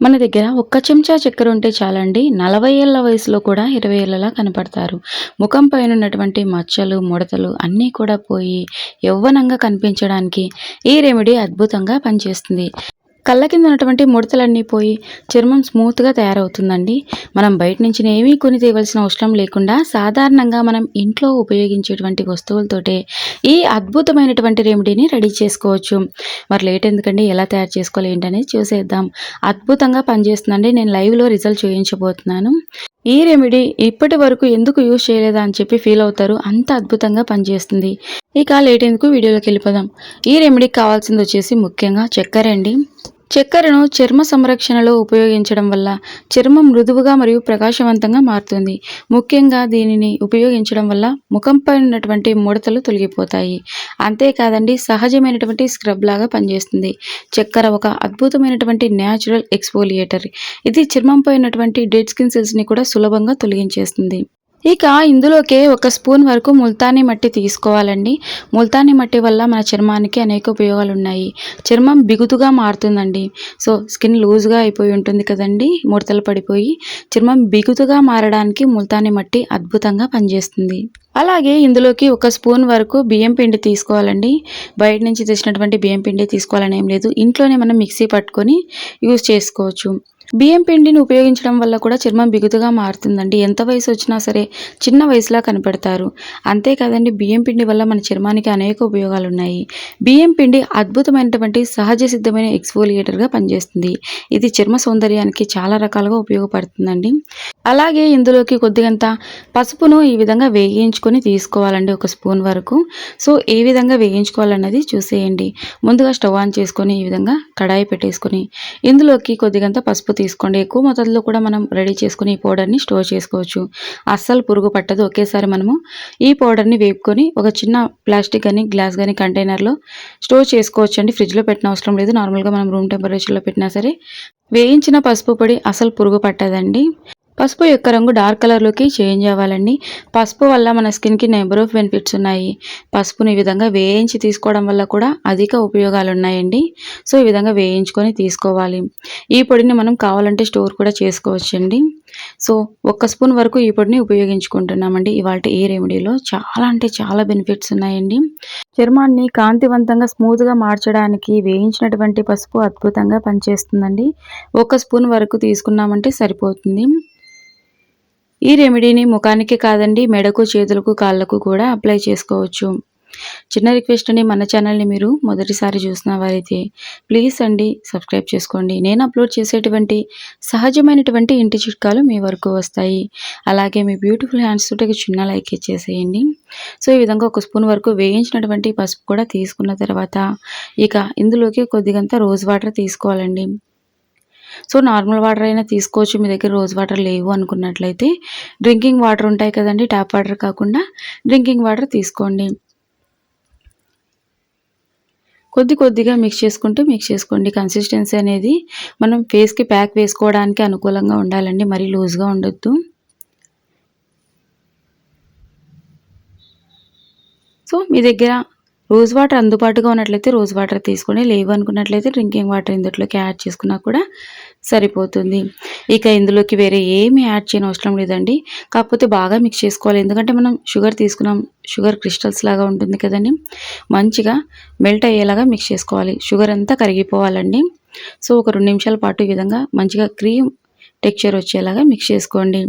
మన దగ్గర ఒక్క చెంచా చక్కెర ఉంటే చాలండి 40 ఏళ్ల వయసులో కూడా 20 ఏళ్లలా కనపడతారు. ముఖం పైన ఉన్నటువంటి మచ్చలు, ముడతలు అన్నీ కూడా పోయి యవ్వనంగా కనిపించడానికి ఈ రెమెడీ అద్భుతంగా పనిచేస్తుంది. కళ్ళ కింద ఉన్నటువంటి ముడతలన్నీ పోయి చర్మం స్మూత్‌గా తయారవుతుందండి. మనం బయట నుంచి ఏమీ కొని తేవాల్సిన అవసరం లేకుండా సాధారణంగా మనం ఇంట్లో ఉపయోగించేటువంటి వస్తువులతోటే ఈ అద్భుతమైనటువంటి రెమెడీని రెడీ చేసుకోవచ్చు. మరి లేట్ ఎందుకండి, ఎలా తయారు చేసుకోవాలి ఏంటనేది చూసేద్దాం. అద్భుతంగా పనిచేస్తుందండి. నేను లైవ్‌లో రిజల్ట్ చూయించబోతున్నాను. ఈ రెమెడీ ఇప్పటి వరకు ఎందుకు యూజ్ చేయలేదా అని చెప్పి ఫీల్ అవుతారు. అంత అద్భుతంగా పనిచేస్తుంది. ఇక లేట్ ఎందుకు, వీడియోలోకి వెళ్ళిపోదాం. ఈ రెమెడీకి కావాల్సిందొచ్చేసి ముఖ్యంగా చక్కెర అండి. చక్కెరను చర్మ సంరక్షణలో ఉపయోగించడం వల్ల చర్మం మృదువుగా మరియు ప్రకాశవంతంగా మారుతుంది. ముఖ్యంగా దీనిని ఉపయోగించడం వల్ల ముఖంపై ఉన్నటువంటి ముడతలు తొలగిపోతాయి. అంతేకాదండి, సహజమైనటువంటి స్క్రబ్ లాగా పనిచేస్తుంది. చక్కెర ఒక అద్భుతమైనటువంటి న్యాచురల్ ఎక్స్ఫోలియేటర్. ఇది చర్మంపై ఉన్నటువంటి డెడ్ స్కిన్ సెల్స్ని కూడా సులభంగా తొలగించేస్తుంది. ఇక ఇందులోకే ఒక స్పూన్ వరకు ముల్తానీ మట్టి తీసుకోవాలండి. ముల్తానీ మట్టి వల్ల మన చర్మానికి అనేక ఉపయోగాలు ఉన్నాయి. చర్మం బిగుతుగా మారుతుందండి. సో స్కిన్ లూజ్గా అయిపోయి ఉంటుంది కదండి, ముడతలు పడిపోయి చర్మం బిగుతుగా మారడానికి ముల్తానీ మట్టి అద్భుతంగా పనిచేస్తుంది. అలాగే ఇందులోకి ఒక స్పూన్ వరకు బియ్యం పిండి తీసుకోవాలండి. బయట నుంచి తెచ్చినటువంటి బియ్యం పిండి తీసుకోవాలని ఏం లేదు. ఇంట్లోనే మనం మిక్సీ పట్టుకొని యూజ్ చేసుకోవచ్చు. బియ్యం పిండిని ఉపయోగించడం వల్ల కూడా చర్మం బిగుతుగా మారుతుందండి. ఎంత వయసు వచ్చినా సరే చిన్న వయసులా కనపడతారు. అంతేకాదండి, బియ్యం పిండి వల్ల మన చర్మానికి అనేక ఉపయోగాలు ఉన్నాయి. బియ్యం పిండి అద్భుతమైనటువంటి సహజ సిద్ధమైన ఎక్స్ఫోలియేటర్గా పనిచేస్తుంది. ఇది చర్మ సౌందర్యానికి చాలా రకాలుగా ఉపయోగపడుతుందండి. అలాగే ఇందులోకి కొద్దిగంత పసుపును ఈ విధంగా వేయించుకొని తీసుకోవాలండి, ఒక స్పూన్ వరకు. సో ఏ విధంగా వేయించుకోవాలన్నది చూసేయండి. ముందుగా స్టవ్ ఆన్ చేసుకొని ఈ విధంగా కడాయి పెట్టేసుకొని ఇందులోకి కొద్దిగంత పసుపు తీసుకోండి. ఎక్కువ మొత్తంలో కూడా మనం రెడీ చేసుకుని ఈ పౌడర్ని స్టోర్ చేసుకోవచ్చు. అస్సలు పురుగు పట్టదు. ఒకేసారి మనము ఈ పౌడర్ని వేపుకొని ఒక చిన్న ప్లాస్టిక్ కానీ గ్లాస్ కానీ కంటైనర్లో స్టోర్ చేసుకోవచ్చు అండి. ఫ్రిడ్జ్లో పెట్టిన అవసరం లేదు. నార్మల్గా మనం రూమ్ టెంపరేచర్లో పెట్టినా సరే వేయించిన పసుపు పొడి అసలు పురుగు పట్టదండి. పసుపు యొక్క రంగు డార్క్ కలర్లోకి చేంజ్ అవ్వాలండి. పసుపు వల్ల మన స్కిన్కి నెంబర్ ఆఫ్ బెనిఫిట్స్ ఉన్నాయి. పసుపుని ఈ విధంగా వేయించి తీసుకోవడం వల్ల కూడా అధిక ఉపయోగాలు ఉన్నాయండి. సో ఈ విధంగా వేయించుకొని తీసుకోవాలి. ఈ పొడిని మనం కావాలంటే స్టోర్ కూడా చేసుకోవచ్చండి. సో ఒక్క స్పూన్ వరకు ఈ పొడిని ఉపయోగించుకుంటున్నామండి. ఇవాళ ఈ రెమెడీలో చాలా అంటే చాలా బెనిఫిట్స్ ఉన్నాయండి. చర్మాన్ని కాంతివంతంగా స్మూత్గా మార్చడానికి వేయించినటువంటి పసుపు అద్భుతంగా పనిచేస్తుందండి. ఒక స్పూన్ వరకు తీసుకున్నామంటే సరిపోతుంది. ఈ రెమెడీని ముఖానికి కాదండి, మెడకు, చేతులకు, కాళ్ళకు కూడా అప్లై చేసుకోవచ్చు. చిన్న రిక్వెస్ట్ అండి, మన ఛానల్ని మీరు మొదటిసారి చూసిన వారైతే ప్లీజ్ అండి సబ్స్క్రైబ్ చేసుకోండి. నేను అప్లోడ్ చేసేటువంటి సహజమైనటువంటి ఇంటి చిట్కాలు మీ వరకు వస్తాయి. అలాగే మీ బ్యూటిఫుల్ హ్యాండ్స్ తోటి ఒక చిన్న లైక్ ఇచ్చేసేయండి. సో ఈ విధంగా ఒక స్పూన్ వరకు వేయించినటువంటి పసుపు కూడా తీసుకున్న తర్వాత ఇక ఇందులోకి కొద్దిగంత రోజ్ వాటర్ తీసుకోవాలండి. సో నార్మల్ వాటర్ అయినా తీసుకోవచ్చు. మీ దగ్గర రోజ్ వాటర్ లేవు అనుకున్నట్లయితే డ్రింకింగ్ వాటర్ ఉంటాయి కదండి, ట్యాప్ వాటర్ కాకుండా డ్రింకింగ్ వాటర్ తీసుకోండి. కొద్దిగా మిక్స్ చేసుకోండి. కన్సిస్టెన్సీ అనేది మనం ఫేస్కి ప్యాక్ వేసుకోవడానికి అనుకూలంగా ఉండాలండి, మరీ లూజ్గా ఉండొద్దు. సో మీ దగ్గర రోజ్ వాటర్ అందుబాటుగా ఉన్నట్లయితే రోజ్ వాటర్ తీసుకోండి. లేవు అనుకున్నట్లయితే డ్రింకింగ్ వాటర్ ఇందులోకి యాడ్ చేసుకున్నా కూడా సరిపోతుంది. ఇక ఇందులోకి వేరే ఏమీ యాడ్ చేయని అవసరం లేదండి. కాకపోతే బాగా మిక్స్ చేసుకోవాలి. ఎందుకంటే మనం షుగర్ తీసుకున్నాం, షుగర్ క్రిస్టల్స్ లాగా ఉంటుంది కదండి. మంచిగా మెల్ట్ అయ్యేలాగా మిక్స్ చేసుకోవాలి. షుగర్ అంతా కరిగిపోవాలండి. సో ఒక 2 నిమిషాల పాటు ఈ విధంగా మంచిగా క్రీమ్ టెక్స్చర్ వచ్చేలాగా మిక్స్ చేసుకోండి.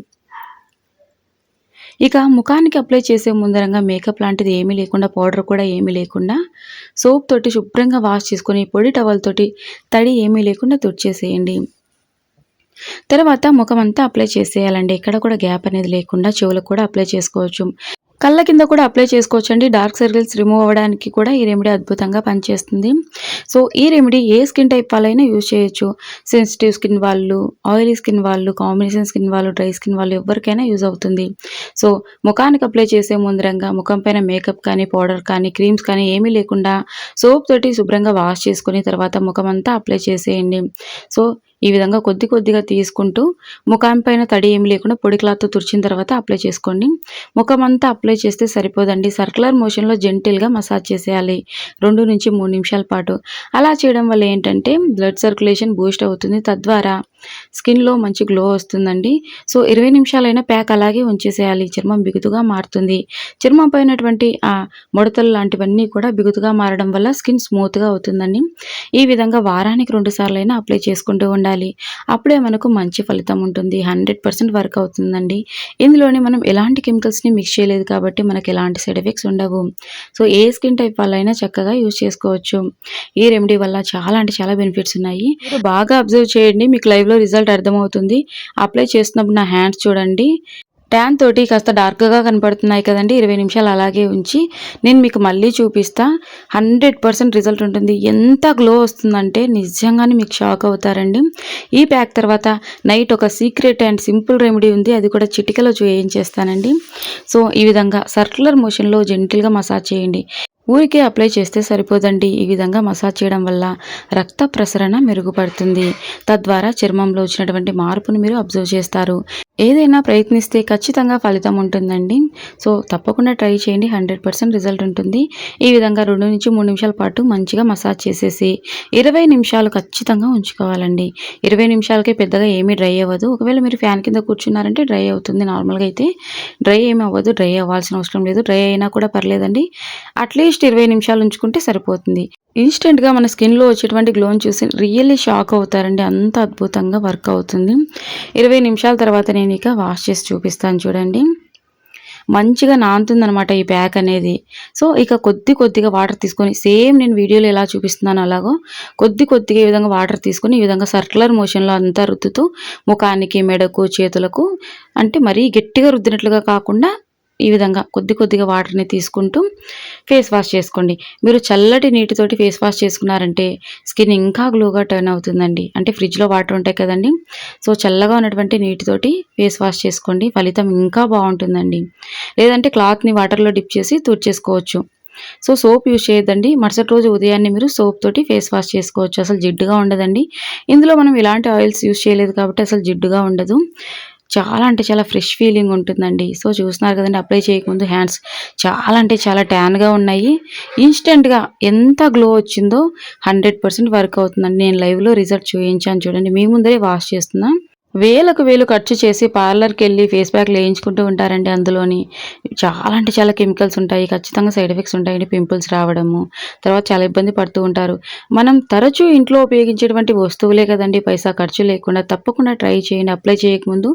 ఇక ముఖానికి అప్లై చేసే ముందరంగా మేకప్ లాంటిది ఏమీ లేకుండా, పౌడర్ కూడా ఏమీ లేకుండా సోప్ తోటి శుభ్రంగా వాష్ చేసుకొని పొడి టవల్ తోటి తడి ఏమీ లేకుండా తుడిచేసేయండి. తర్వాత ముఖం అంతా అప్లై చేసేయాలండి. ఎక్కడ కూడా గ్యాప్ అనేది లేకుండా చెవులకు కూడా అప్లై చేసుకోవచ్చు. కళ్ళ కింద కూడా అప్లై చేసుకోవచ్చండి. డార్క్ సర్కిల్స్ రిమూవ్ అవ్వడానికి కూడా ఈ రెమెడీ అద్భుతంగా పనిచేస్తుంది. సో ఈ రెమెడీ ఏ స్కిన్ టైప్ వాళ్ళైనా యూజ్ చేయొచ్చు. సెన్సిటివ్ స్కిన్ వాళ్ళు, ఆయిలీ స్కిన్ వాళ్ళు, కాంబినేషన్ స్కిన్ వాళ్ళు, డ్రై స్కిన్ వాళ్ళు ఎవరికైనా యూజ్ అవుతుంది. సో ముఖానికి అప్లై చేసే ముందరంగా ముఖం పైన మేకప్ కానీ, పౌడర్ కానీ, క్రీమ్స్ కానీ ఏమీ లేకుండా సోప్ తోటి శుభ్రంగా వాష్ చేసుకుని తర్వాత ముఖం అంతా అప్లై చేసేయండి. సో ఈ విధంగా కొద్ది కొద్దిగా తీసుకుంటూ ముఖం పైన తడి ఏమి లేకుండా పొడి క్లాత్తో తుడిచిన తర్వాత అప్లై చేసుకోండి. ముఖం అంతా అప్లై చేస్తే సరిపోదండి. సర్క్యులర్ మోషన్లో జెంటిల్గా మసాజ్ చేసేయాలి 2-3 నిమిషాల పాటు. అలా చేయడం వల్ల ఏంటంటే బ్లడ్ సర్క్యులేషన్ బూస్ట్ అవుతుంది. తద్వారా స్కిన్లో మంచి గ్లో వస్తుందండి. సో 20 నిమిషాలైనా ప్యాక్ అలాగే ఉంచేసేయాలి. చర్మం బిగుతుగా మారుతుంది. చర్మం పైనటువంటి ఆ ముడతలు లాంటివన్నీ కూడా బిగుతుగా మారడం వల్ల స్కిన్ స్మూత్గా అవుతుందండి. ఈ విధంగా వారానికి 2 సార్లైనా అప్లై చేసుకుంటూ ఉండాలి. అప్పుడే మనకు మంచి ఫలితం ఉంటుంది. 100% వర్క్ అవుతుందండి. ఇందులోనే మనం ఎలాంటి కెమికల్స్ని మిక్స్ చేయలేదు కాబట్టి మనకు ఎలాంటి సైడ్ ఎఫెక్ట్స్ ఉండవు. సో ఏ స్కిన్ టైప్ వాళ్ళైనా చక్కగా యూజ్ చేసుకోవచ్చు. ఈ రెమెడీ వల్ల చాలా అంటే చాలా బెనిఫిట్స్ ఉన్నాయి. మీరు బాగా అబ్జర్వ్ చేయండి, మీకు లైవ్లో రిజల్ట్ అర్థమవుతుంది. అప్లై చేస్తున్నప్పుడు నా హ్యాండ్స్ చూడండి, ట్యాన్ తోటి కాస్త డార్క్గా కనపడుతున్నాయి కదండి. 20 నిమిషాలు అలాగే ఉంచి నేను మీకు మళ్ళీ చూపిస్తా. 100% రిజల్ట్ ఉంటుంది. ఎంత గ్లో వస్తుందంటే నిజంగానే మీకు షాక్ అవుతారండి. ఈ ప్యాక్ తర్వాత నైట్ ఒక సీక్రెట్ అండ్ సింపుల్ రెమెడీ ఉంది, అది కూడా చిటికలో చేయించేస్తానండి. సో ఈ విధంగా సర్క్యులర్ మోషన్లో జెంటిల్గా మసాజ్ చేయండి. ఊరికే అప్లై చేస్తే సరిపోదండి. ఈ విధంగా మసాజ్ చేయడం వల్ల రక్త ప్రసరణ మెరుగుపడుతుంది. తద్వారా చర్మంలో వచ్చినటువంటి మార్పును మీరు అబ్జర్వ్ చేస్తారు. ఏదైనా ప్రయత్నిస్తే ఖచ్చితంగా ఫలితం ఉంటుందండి. సో తప్పకుండా ట్రై చేయండి. 100% రిజల్ట్ ఉంటుంది. ఈ విధంగా 2-3 నిమిషాల పాటు మంచిగా మసాజ్ చేసేసి 20 నిమిషాలు ఖచ్చితంగా ఉంచుకోవాలండి. 20 నిమిషాలకే పెద్దగా ఏమీ డ్రై అవ్వదు. ఒకవేళ మీరు ఫ్యాన్ కింద కూర్చున్నారంటే డ్రై అవుతుంది. నార్మల్గా అయితే డ్రై ఏమి అవ్వదు. డ్రై అవ్వాల్సిన అవసరం లేదు. డ్రై అయినా కూడా పర్లేదండి. అట్లీస్ట్ 20 నిమిషాలు ఉంచుకుంటే సరిపోతుంది. ఇన్స్టెంట్గా మన స్కిన్లో వచ్చేటువంటి గ్లోని చూసి రియల్లీ షాక్ అవుతారండి. అంత అద్భుతంగా వర్క్ అవుతుంది. 20 నిమిషాల తర్వాత నేను ఇక వాష్ చేసి చూపిస్తాను చూడండి. మంచిగా నానుతుందనమాట ఈ ప్యాక్ అనేది. సో ఇక కొద్దిగా వాటర్ తీసుకొని సేమ్ నేను వీడియోలో ఎలా చూపిస్తున్నాను అలాగో కొద్దిగా ఈ విధంగా వాటర్ తీసుకొని ఈ విధంగా సర్క్యులర్ మోషన్లో అంతా రుద్దుతూ ముఖానికి, మెడకు, చేతులకు, అంటే మరీ గట్టిగా రుద్దినట్లుగా కాకుండా ఈ విధంగా కొద్దిగా వాటర్ని తీసుకుంటూ ఫేస్ వాష్ చేసుకోండి. మీరు చల్లటి నీటితోటి ఫేస్ వాష్ చేసుకున్నారంటే స్కిన్ ఇంకా గ్లోగా టర్న్ అవుతుందండి. అంటే ఫ్రిడ్జ్లో వాటర్ ఉంటాయి కదండి. సో చల్లగా ఉన్నటువంటి నీటితోటి ఫేస్ వాష్ చేసుకోండి. ఫలితం ఇంకా బాగుంటుందండి. లేదంటే క్లాత్ని వాటర్లో డిప్ చేసి తుడిచేసుకోవచ్చు. సో సోప్ యూజ్ చేయొద్దండి. మరుసటి రోజు ఉదయాన్నే మీరు సోప్ తోటి ఫేస్ వాష్ చేసుకోవచ్చు. అసలు జిడ్డుగా ఉండదండి. ఇందులో మనం ఎలాంటి ఆయిల్స్ యూజ్ చేయలేదు కాబట్టి అసలు జిడ్డుగా ఉండదు. చాలా అంటే చాలా ఫ్రెష్ ఫీలింగ్ ఉంటుందండి. సో చూస్తున్నారు కదండి, అప్లై చేయకముందు హ్యాండ్స్ చాలా అంటే చాలా ట్యాన్గా ఉన్నాయి. ఇన్స్టెంట్గా ఎంత గ్లో వచ్చిందో 100% వర్క్ అవుతుందండి. నేను లైవ్లో రిజల్ట్ చూపించాను చూడండి. మీ ముందరే వాష్ చేస్తున్నా. వేలకు వేలు ఖర్చు చేసి పార్లర్కి వెళ్ళి ఫేస్ ప్యాక్లు వేయించుకుంటూ ఉంటారండి. అందులోని చాలా అంటే చాలా కెమికల్స్ ఉంటాయి. ఖచ్చితంగా సైడ్ ఎఫెక్ట్స్ ఉంటాయండి. పింపుల్స్ రావడము, తర్వాత చాలా ఇబ్బంది పడుతూ ఉంటారు. మనం తరచూ ఇంట్లో ఉపయోగించేటువంటి వస్తువులే కదండి, పైసా ఖర్చు లేకుండా. తప్పకుండా ట్రై చేయండి. అప్లై చేయకముందు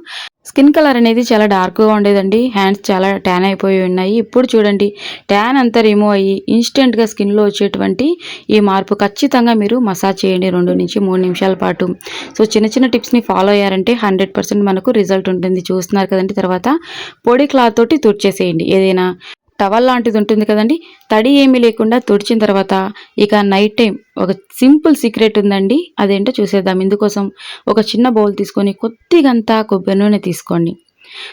స్కిన్ కలర్ అనేది చాలా డార్క్గా ఉండేదండి. హ్యాండ్స్ చాలా ట్యాన్ అయిపోయి ఉన్నాయి. ఇప్పుడు చూడండి, ట్యాన్ అంతా రిమూవ్ అయ్యి ఇన్స్టెంట్గా స్కిన్లో వచ్చేటువంటి ఈ మార్పు ఖచ్చితంగా మీరు మసాజ్ చేయండి 2-3 నిమిషాల పాటు. సో చిన్న టిప్స్ని ఫాలో అయ్యారంటే 100% మనకు రిజల్ట్ ఉంటుంది. చూస్తున్నారు కదండి. తర్వాత పొడి క్లాత్ తోటి తుడిచేసేయండి. ఏదైనా టవల్ లాంటిది ఉంటుంది కదండి, తడి ఏమీ లేకుండా తుడిచిన తర్వాత ఇక నైట్ టైం ఒక సింపుల్ సీక్రెట్ ఉందండి. అదేంటో చూసేద్దాం. ఇందుకోసం ఒక చిన్న బౌల్ తీసుకొని కొద్దిగంతా కొబ్బరి నూనె తీసుకోండి.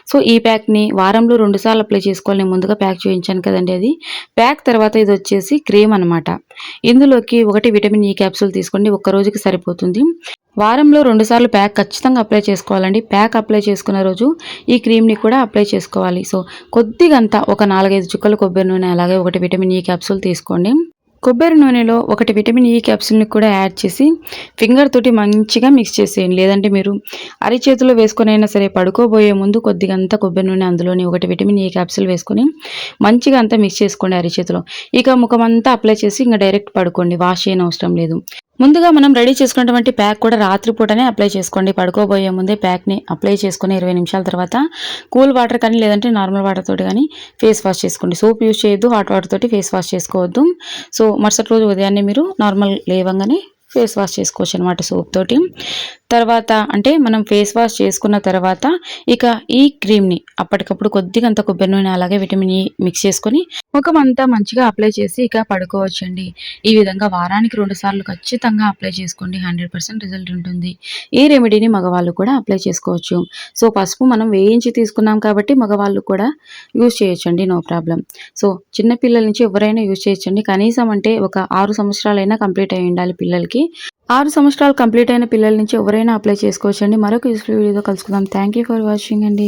సో ఈ ప్యాక్ని వారంలో 2 సార్లు అప్లై చేసుకోవాలి. నేను ముందుగా ప్యాక్ చూపించాను కదండి అది. ప్యాక్ తర్వాత ఇది వచ్చేసి క్రీమ్ అనమాట. ఇందులోకి 1 విటమిన్ ఈ క్యాప్సూల్ తీసుకోండి. ఒక్క రోజుకి సరిపోతుంది. వారంలో 2 సార్లు ప్యాక్ ఖచ్చితంగా అప్లై చేసుకోవాలండి. ప్యాక్ అప్లై చేసుకున్న రోజు ఈ క్రీమ్ని కూడా అప్లై చేసుకోవాలి. సో కొద్దిగంతా ఒక 4-5 చుక్కలు కొబ్బరి నూనె, అలాగే 1 విటమిన్ ఈ క్యాప్సూల్ తీసుకోండి. కొబ్బరి నూనెలో 1 విటమిన్ ఈ క్యాప్సూల్ని కూడా యాడ్ చేసి ఫింగర్ తోటి మంచిగా మిక్స్ చేసేయండి. లేదంటే మీరు అరిచేతిలో వేసుకొనైనా సరే పడుకోబోయే ముందు కొద్దిగంతా కొబ్బరి నూనె, అందులోని 1 విటమిన్ ఈ క్యాప్సూల్ వేసుకొని మంచిగా అంతా మిక్స్ చేసుకోండి అరిచేతిలో. ఇక ముఖం అంతా అప్లై చేసి ఇంకా డైరెక్ట్ పడుకోండి. వాష్ చేయని అవసరం లేదు. ముందుగా మనం రెడీ చేసుకున్నటువంటి ప్యాక్ కూడా రాత్రిపూటనే అప్లై చేసుకోండి. పడుకోబోయే ముందే ప్యాక్ని అప్లై చేసుకుని 20 నిమిషాల తర్వాత కూల్ వాటర్ కానీ లేదంటే నార్మల్ వాటర్ తోటి కానీ ఫేస్ వాష్ చేసుకోండి. సోప్ యూజ్ చేయొద్దు, హాట్ వాటర్ తోటి ఫేస్ వాష్ చేసుకోవద్దు. సో మరుసటి రోజు ఉదయాన్నే మీరు నార్మల్ లేవంగానే ఫేస్ వాష్ చేసుకోవచ్చు అనమాట సోప్ తోటి. తర్వాత అంటే మనం ఫేస్ వాష్ చేసుకున్న తర్వాత ఇక ఈ క్రీమ్ని అప్పటికప్పుడు కొద్దిగంత కొబ్బరి నూనె అలాగే విటమిన్ ఈ మిక్స్ చేసుకొని ముఖం అంతా మంచిగా అప్లై చేసి ఇక పడుకోవచ్చండి. ఈ విధంగా వారానికి 2 సార్లు ఖచ్చితంగా అప్లై చేసుకోండి. 100% రిజల్ట్ ఉంటుంది. ఈ రెమెడీని మగవాళ్ళు కూడా అప్లై చేసుకోవచ్చు. సో పసుపు మనం వేయించి తీసుకున్నాం కాబట్టి మగవాళ్ళు కూడా యూజ్ చేయొచ్చండి, నో ప్రాబ్లం. సో చిన్నపిల్లల నుంచి ఎవరైనా యూజ్ చేయొచ్చండి. కనీసం అంటే ఒక 6 సంవత్సరాలైనా కంప్లీట్ అయి ఉండాలి పిల్లలకి. 6 సంవత్సరాలు కంప్లీట్ అయిన పిల్లల నుంచి ఎవరైనా అప్లై చేసుకోవచ్చండి. మరొక యూజ్‌ఫుల్ వీడియోతో కలుసుకుందాం. థాంక్ యూ ఫర్ వాచింగ్ అండి.